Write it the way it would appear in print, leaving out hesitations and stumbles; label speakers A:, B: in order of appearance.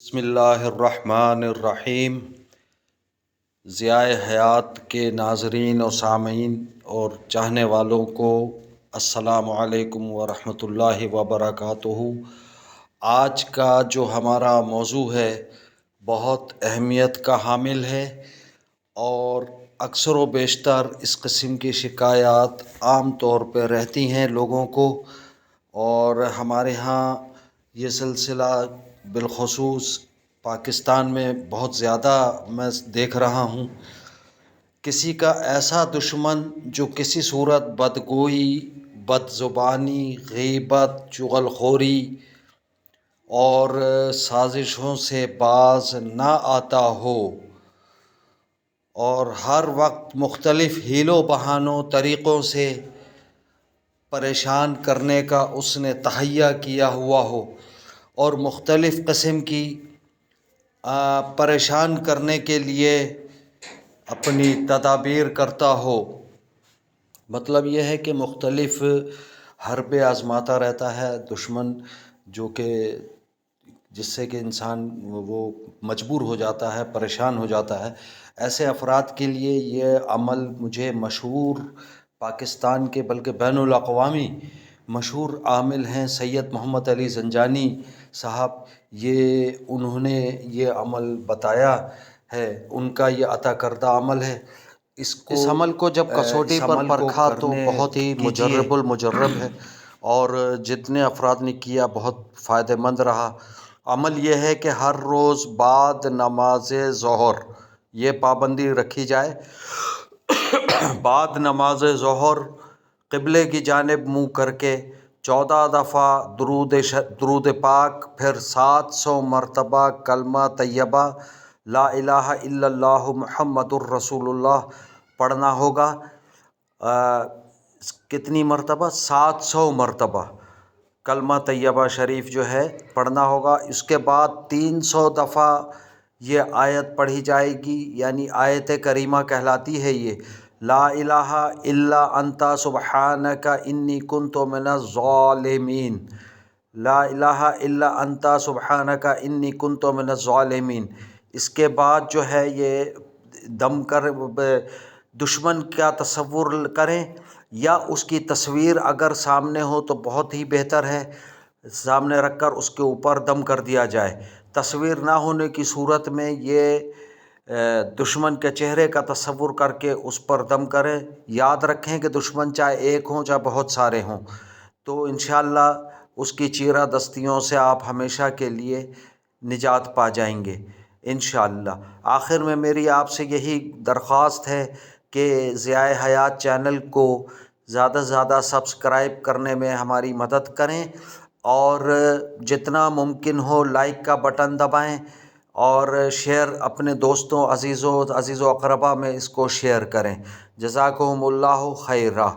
A: بسم اللہ الرحمن الرحیم۔ ضیاء حیات کے ناظرین و سامعین اور چاہنے والوں کو السلام علیکم ورحمۃ اللہ وبرکاتہ۔ آج کا جو ہمارا موضوع ہے بہت اہمیت کا حامل ہے اور اکثر و بیشتر اس قسم کی شکایات عام طور پہ رہتی ہیں لوگوں کو، اور ہمارے ہاں یہ سلسلہ بالخصوص پاکستان میں بہت زیادہ میں دیکھ رہا ہوں۔ کسی کا ایسا دشمن جو کسی صورت بدگوئی، بد زبانی، غیبت، چغل خوری اور سازشوں سے باز نہ آتا ہو اور ہر وقت مختلف حیل و بہانوں طریقوں سے پریشان کرنے کا اس نے تہیہ کیا ہوا ہو اور مختلف قسم کی پریشان کرنے کے لیے اپنی تدابیر کرتا ہو۔ مطلب یہ ہے کہ مختلف حربے آزماتا رہتا ہے دشمن، جو کہ جس سے کہ انسان وہ مجبور ہو جاتا ہے، پریشان ہو جاتا ہے۔ ایسے افراد کے لیے یہ عمل مجھے مشہور پاکستان کے بلکہ بین الاقوامی مشہور عامل ہیں سید محمد علی زنجانی صاحب، انہوں نے یہ عمل بتایا ہے، ان کا یہ عطا کردہ عمل ہے۔ اس عمل کو جب کسوٹی پر پرکھا تو بہت ہی مجرب المجرب ہے، اور جتنے افراد نے کیا بہت فائدہ مند رہا۔ عمل یہ ہے کہ ہر روز بعد نماز ظہر یہ پابندی رکھی جائے، بعد نماز ظہر قبلے کی جانب منہ کر کے 14 دفعہ درود پاک، پھر 700 مرتبہ کلمہ طیبہ لا الہ الا اللہ محمد الرسول اللہ پڑھنا ہوگا۔ کتنی مرتبہ؟ 700 مرتبہ کلمہ طیبہ شریف جو ہے پڑھنا ہوگا۔ اس کے بعد 300 دفعہ یہ آیت پڑھی جائے گی، یعنی آیت کریمہ کہلاتی ہے یہ، لا الہ الا انت سبحانک انی کنت من الظالمین، لا الہ الا انت سبحانک انی کنت من الظالمین۔ اس کے بعد جو ہے یہ دم کر دشمن کا تصور کریں، یا اس کی تصویر اگر سامنے ہو تو بہت ہی بہتر ہے، سامنے رکھ کر اس کے اوپر دم کر دیا جائے۔ تصویر نہ ہونے کی صورت میں یہ دشمن کے چہرے کا تصور کر کے اس پر دم کریں۔ یاد رکھیں کہ دشمن چاہے ایک ہوں چاہے بہت سارے ہوں، تو انشاءاللہ اس کی چیرہ دستیوں سے آپ ہمیشہ کے لیے نجات پا جائیں گے انشاءاللہ۔ آخر میں میری آپ سے یہی درخواست ہے کہ ضیاء حیات چینل کو زیادہ سے زیادہ سبسکرائب کرنے میں ہماری مدد کریں، اور جتنا ممکن ہو لائک کا بٹن دبائیں، اور شیئر اپنے دوستوں عزیز و اقربا میں اس کو شیئر کریں۔ جزاکم اللہ خیرہ۔